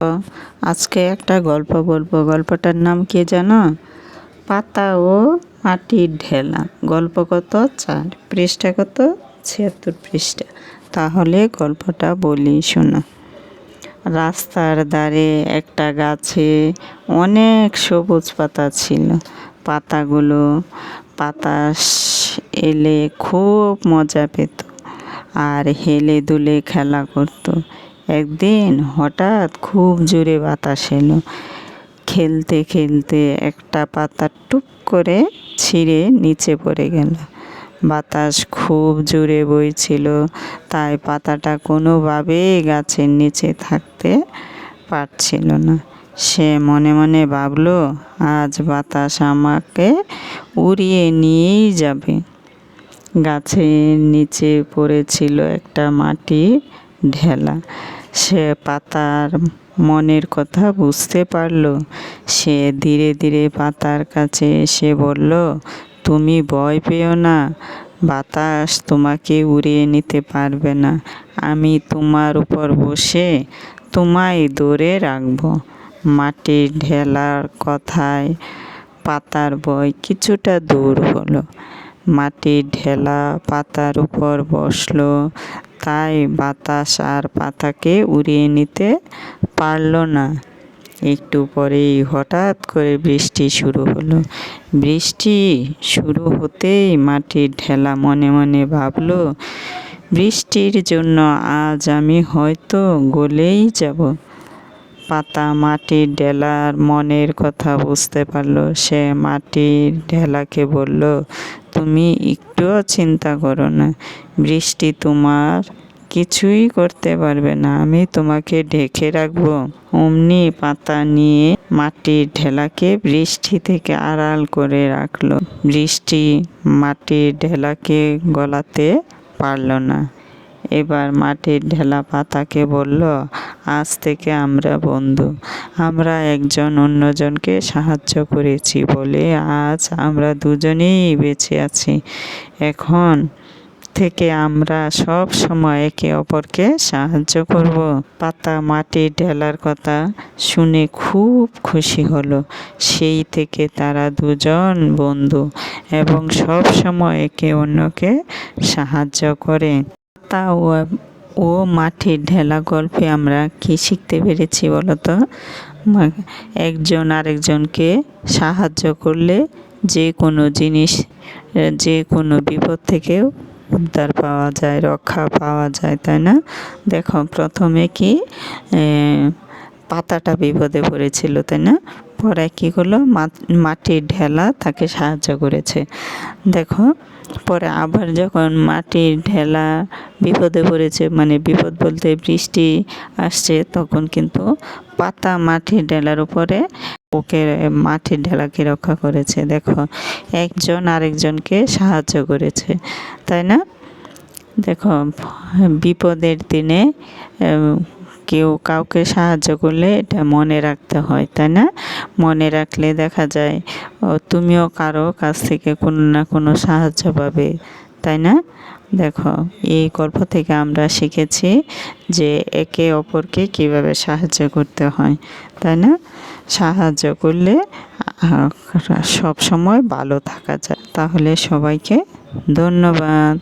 তো আজকে একটা গল্প বলবো। গল্পটার নাম কি জানো? পাতা ও মাটির ঢেলা। গল্প কত? 4 পৃষ্ঠা, কত? 76 পৃষ্ঠা। তাহলে গল্পটা বলি, শোনো। রাস্তার ধারে একটা গাছে অনেক সবুজ পাতা ছিল। পাতাগুলো বাতাস এলে খুব মজা পেত আর হেলে দুলে খেলা করত। একদিন হঠাৎ খুব জোরে বাতাস এলো। খেলতে খেলতে একটা পাতা টুপ করে ছিঁড়ে নিচে পড়ে গেল। বাতাস খুব জোরে বইছিল, তাই পাতাটা কোনোভাবেই গাছের নিচে থাকতে পারছিল না। সে মনে মনে ভাবল, আজ বাতাস আমাকে উড়িয়ে নিয়েই যাবে। গাছের নিচে পড়েছিল একটা মাটির ঢেলা। সে পাতার মনের কথা বুঝতে পারল। সে ধীরে ধীরে পাতার কাছে এসে বলল, তুমি ভয় পেও না, বাতাস তোমাকে উড়িয়ে নিতে পারবে না। আমি তোমার উপর বসে তোমায় ধরে রাখব। মাটির ঢেলার কথায় পাতার ভয় কিছুটা দূর হলো। মাটির ঢেলা পাতার উপর বসলো, তাই বাতাস আর পাতাকে উড়িয়ে নিতে পারল না। একটু পরেই হঠাৎ করে বৃষ্টি শুরু হলো। বৃষ্টি শুরু হতেই মাটির ঢেলা মনে মনে ভাবল, বৃষ্টির জন্য আজ আমি হয়তো গলেই যাব। পাতা মাটির ঢেলার মনের কথা বুঝতে পারল। সে মাটির ঢেলাকে বলল, তুমি একটুও চিন্তা করো না, বৃষ্টি তোমার কিছুই করতে পারবে না, আমি তোমাকে ঢেকে রাখবো। অমনি পাতা নিয়ে মাটির ঢেলাকে বৃষ্টি থেকে আড়াল করে রাখলো। বৃষ্টি মাটির ঢেলাকে গলাতে পারল না। এবার মাটির ঢেলা পাতাকে বলল, আজ থেকে আমরা বন্ধু। আমরা একজন অন্যজনকে সাহায্য করেছি বলে আজ আমরা দুজনেই বেঁচে আছি। এখন থেকে আমরা সব সময় একে অপরকে সাহায্য করব। পাতা মাটির ঢেলার কথা শুনে খুব খুশি হলো। সেই থেকে তারা দুজন বন্ধু এবং সব সময় একে অন্যকে সাহায্য করে। পাতা ও মাটির ঢেলা গল্পে আমরা কি শিখতে পেরেছি বলো তো? একজন আরেকজনকে সাহায্য করলে যে কোনো জিনিস, যে কোনো বিপদ থেকে উদ্ধার পাওয়া যায়, রক্ষা পাওয়া যায়, তাই না? দেখো, প্রথমে কি পাতাটা বিপদে পড়েছিল, তাই না? পরে কী করলো, মাটির ঢেলা তাকে সাহায্য করেছে। দেখো, পরে আবার যখন মাটির ঢেলা বিপদে পড়েছে, মানে বিপদ বলতে বৃষ্টি আসছে, তখন কিন্তু পাতা মাটির ঢেলার উপরে ওকে মাটির ঢেলাকে রক্ষা করেছে। দেখো, একজন আরেকজনকে সাহায্য করেছে, তাই না? দেখো, বিপদের দিনে কেউ কাউকে সাহায্য করলে এটা মনে রাখতে হয়, তাই না? মনে রাখলে দেখা যায় তুমিও কারো কাছ থেকে কোনো না কোনো সাহায্য পাবে, তাই না? দেখো, এই গল্প থেকে আমরা শিখেছি যে একে অপরকে কিভাবে সাহায্য করতে হয়, তাই না? সাহায্য করলে সব সময় ভালো থাকা যায়। তাহলে সবাইকে ধন্যবাদ।